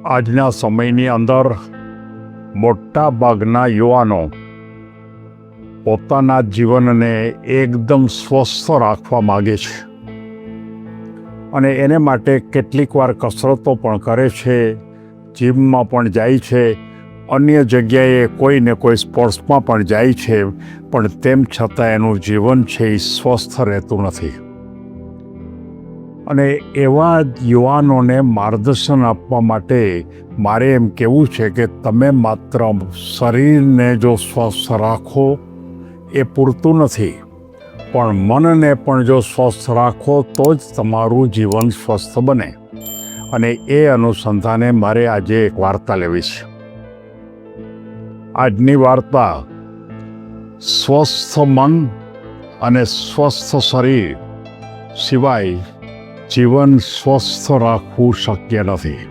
આજના સમયની અંદર મોટા ભાગના યુવાનો પોતાના જીવનને એકદમ સ્વસ્થ રાખવા માગે છે અને એને માટે કેટલીક વાર કસરતો પણ કરે છે, જીમમાં પણ જાય છે, અન્ય જગ્યાએ કોઈ ને કોઈ સ્પોર્ટ્સમાં પણ જાય છે, પણ તેમ છતાં એનું જીવન છે એ સ્વસ્થ રહેતું નથી. અને એવા યુવાનોને માર્ગદર્શન આપવા માટે મારે એમ કહેવું છે કે તમે માત્ર શરીરને જો સ્વસ્થ રાખો એ પૂરતું નથી, પણ મનને પણ જો સ્વસ્થ રાખો તો જ તમારું જીવન સ્વસ્થ બને. અને એ અનુસંધાને મારે આજે એક વાર્તા લેવી છે. આજની વાર્તા સ્વસ્થ મન અને સ્વસ્થ શરીર સિવાય જીવન સ્વસ્થ રાખવું શક્ય નથી.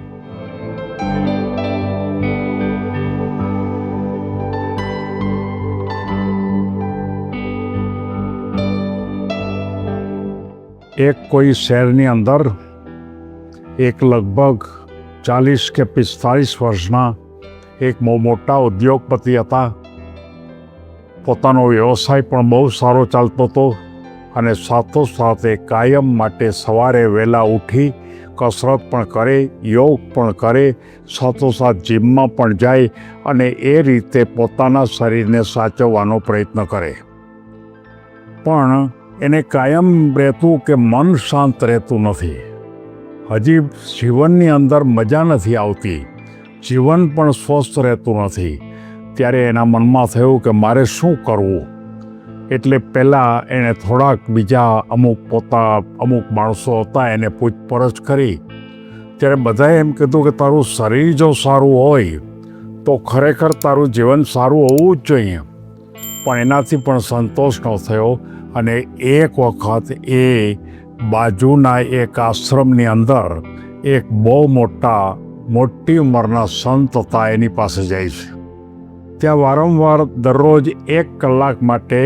એક કોઈ શહેરની અંદર એક લગભગ 40 કે 45 વર્ષના એક બહુ મોટા ઉદ્યોગપતિ હતા. પોતાનો વ્યવસાય પણ બહુ સારો ચાલતો હતો અને સાથોસાથ કાયમ માટે સવારે વહેલા ઉઠી કસરત પણ કરે, યોગ પણ કરે, સાથોસાથ જીમમાં પણ જાય અને એ રીતે પોતાના શરીરને સાચવવાનો પ્રયત્ન કરે. પણ એને કાયમ રહેતું કે મન શાંત રહેતું નથી. હજી જીવનની અંદર મજા નથી આવતી, જીવન પણ સ્વસ્થ રહેતું નથી. ત્યારે એના મનમાં થયું કે મારે શું કરવું. એટલે પહેલાં એણે થોડાક બીજા અમુક માણસો હતા એને પૂછપરછ કરી. ત્યારે બધાએ એમ કીધું કે તારું શરીર જો સારું હોય તો ખરેખર તારું જીવન સારું હોવું જ જોઈએ. પણ એનાથી પણ સંતોષ ન થયો અને એક વખત એ બાજુના એક આશ્રમની અંદર એક બહુ મોટી ઉંમરના સંત હતા એની પાસે જાય છે. ત્યાં વારંવાર દરરોજ 1 કલાક માટે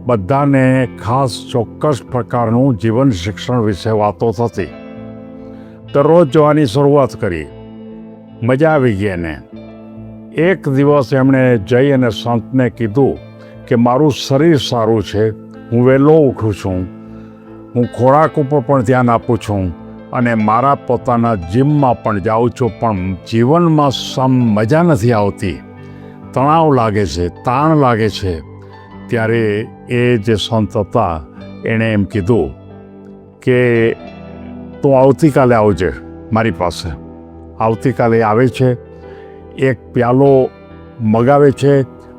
બધાને ખાસ ચોક્કસ પ્રકારનું જીવન શિક્ષણ વિશે વાતો થતી. દરરોજ જોવાની શરૂઆત કરી, મજા આવી ગઈ એને. એક દિવસ એમણે જઈ અને સંતને કીધું કે મારું શરીર સારું છે, હું વહેલો ઉઠું છું, હું ખોરાક ઉપર પણ ધ્યાન આપું છું અને મારા પોતાના જીમમાં પણ જાઉં છું, પણ જીવનમાં મજા નથી આવતી, તણાવ લાગે છે, તાણ લાગે છે. ત્યારે એ જે સંત હતા એણે એમ કીધું કે તું આવતીકાલે આવજે મારી પાસે. આવતીકાલે આવે છે, એક પ્યાલો મગાવે છે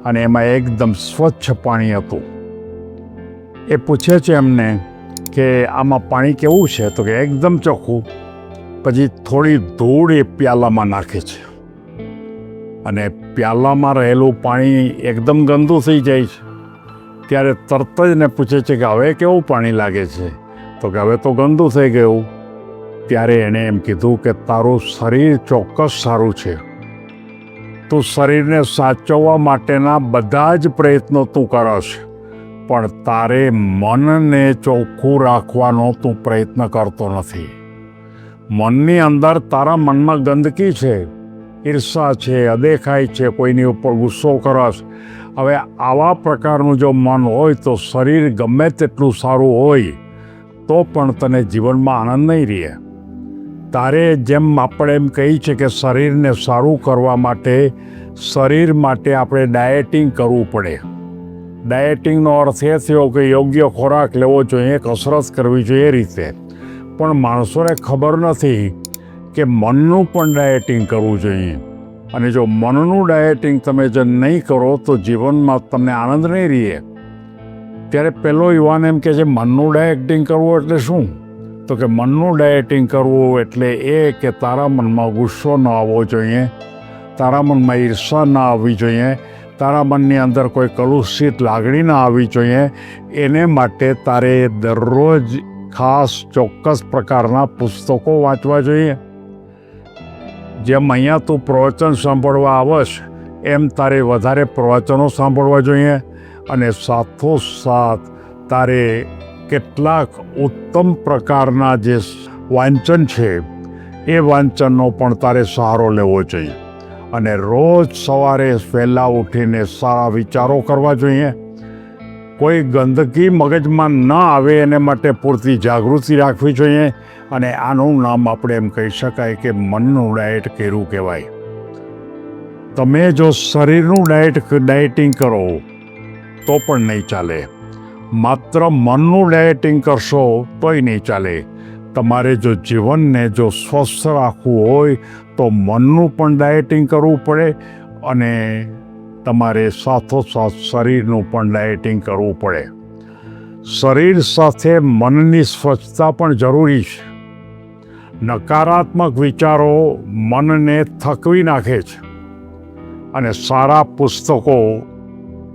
અને એમાં એકદમ સ્વચ્છ પાણી હતું. એ પૂછે છે એમને કે આમાં પાણી કેવું છે? તો કે એકદમ ચોખ્ખું. પછી થોડી ધૂળ એ પ્યાલામાં નાખે છે અને પ્યાલામાં રહેલું પાણી એકદમ ગંદુ થઈ જાય છે. ત્યારે તરત જ ને પૂછે છે કે હવે કેવું પાણી લાગે છે? તો કે હવે તો ગંદુ થઈ ગયું. ત્યારે એણે એમ કીધું કે તારું શરીર ચોક્કસ સારું છે, તું શરીરને સાચવવા માટેના બધા જ પ્રયત્નો તું કરશ, પણ તારે મનને ચોખ્ખું રાખવાનો તું પ્રયત્ન કરતો નથી. મનની અંદર તારા મનમાં ગંદકી છે, ઈર્ષા છે, અદેખાઈ છે, કોઈની ઉપર ગુસ્સો કરશ. હવે આવા પ્રકારનું જો મન હોય તો શરીર ગમે તેટલું સારું હોય તો પણ તને જીવનમાં આનંદ નહીં રહે. તારે જેમ આપણે એમ કહીએ છીએ કે શરીરને સારું કરવા માટે શરીર માટે આપણે ડાયેટિંગ કરવું પડે. ડાયેટિંગનો અર્થ એ થયો કે યોગ્ય ખોરાક લેવો જોઈએ, કસરત કરવી જોઈએ, એ રીતે. પણ માણસોને ખબર નથી કે મનનું પણ ડાયેટિંગ કરવું જોઈએ. અને જો મનનું ડાયેટિંગ તમે જો નહીં કરો તો જીવનમાં તમને આનંદ નહીં રહે. ત્યારે પેલો યુવાન એમ કહે છે મનનું ડાયેટિંગ કરવું એટલે શું? તો કે મનનું ડાયેટિંગ કરવું એટલે એ કે તારા મનમાં ગુસ્સો ન આવવો જોઈએ, તારા મનમાં ઈર્ષા ન આવવી જોઈએ, તારા મનની અંદર કોઈ કલુષિત લાગણી ન આવવી જોઈએ. એને માટે તારે દરરોજ ખાસ ચોક્કસ પ્રકારના પુસ્તકો વાંચવા જોઈએ. જેમ અહીંયા તું પ્રવચન સાંભળવા આવશ એમ તારે વધારે પ્રવચનો સાંભળવા જોઈએ અને સાથોસાથ તારે કેટલાક ઉત્તમ પ્રકારના જે વાંચન છે એ વાંચનનો પણ તારે સહારો લેવો જોઈએ. અને રોજ સવારે વહેલા ઉઠીને સારા વિચારો કરવા જોઈએ. કોઈ ગંદકી મગજમાં ન આવે એને માટે પૂરતી જાગૃતિ રાખવી જોઈએ. અને આનું નામ આપણે એમ કહી શકાય કે મનનું ડાયટ કર્યું કહેવાય. તમે જો શરીરનું ડાયટિંગ કરો તો પણ નહીં ચાલે. માત્ર મનનું ડાયટિંગ કરશો તોય નહીં ચાલે. તમારે જો જીવનને જો સ્વસ્થ રાખવું હોય તો મનનું પણ ડાયટિંગ કરવું પડે અને તમારે સાથોસાથ શરીરનું પણ ડાયટિંગ કરવું પડે. શરીર સાથે મનની સ્વચ્છતા પણ જરૂરી છે. નકારાત્મક વિચારો મનને થકવી નાખે છે અને સારા પુસ્તકો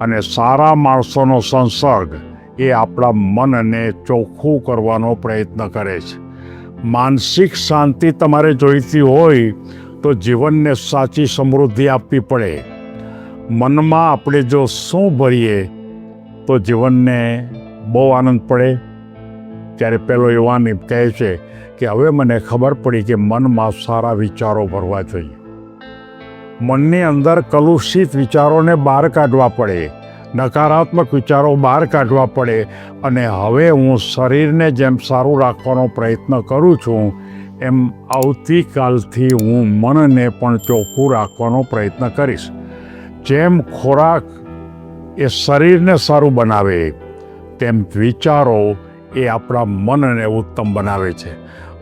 અને સારા માણસોનો સંસર્ગ એ આપણા મનને ચોખ્ખું કરવાનો પ્રયત્ન કરે છે. માનસિક શાંતિ તમારે જોઈતી હોય તો જીવનને સાચી સમૃદ્ધિ આપવી પડે. મનમાં આપણે જો શું ભરીએ તો જીવનને બહુ આનંદ પડે. ત્યારે પેલો યુવાન એમ કહે છે કે હવે મને ખબર પડી કે મનમાં સારા વિચારો ભરવા જોઈએ. મનની અંદર કલુષિત વિચારોને બહાર કાઢવા પડે, નકારાત્મક વિચારો બહાર કાઢવા પડે. અને હવે હું શરીરને જેમ સારું રાખવાનો પ્રયત્ન કરું છું એમ આવતીકાલથી હું મનને પણ ચોખ્ખું રાખવાનો પ્રયત્ન કરીશ. જેમ ખોરાક એ શરીરને સારું બનાવે તેમ વિચારો એ આપણા મનને ઉત્તમ બનાવે છે.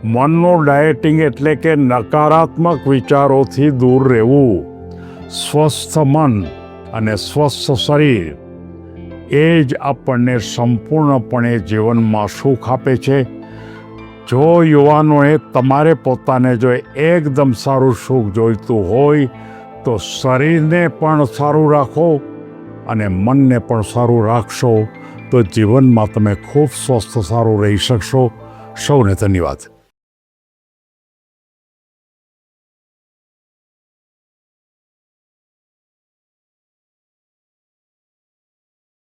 મનનું ડાયટિંગ એટલે કે નકારાત્મક વિચારોથી દૂર રહેવું. સ્વસ્થ મન અને સ્વસ્થ શરીર એ જ આપણને સંપૂર્ણપણે જીવનમાં સુખ આપે છે. જો યુવાનોએ તમારે પોતાને જો એકદમ સારું સુખ જોઈતું હોય તો શરીરને પણ સારું રાખો અને મનને પણ સારું રાખશો તો જીવનમાં તમે ખૂબ સ્વસ્થ સારું રહી શકશો. સૌને ધન્યવાદ.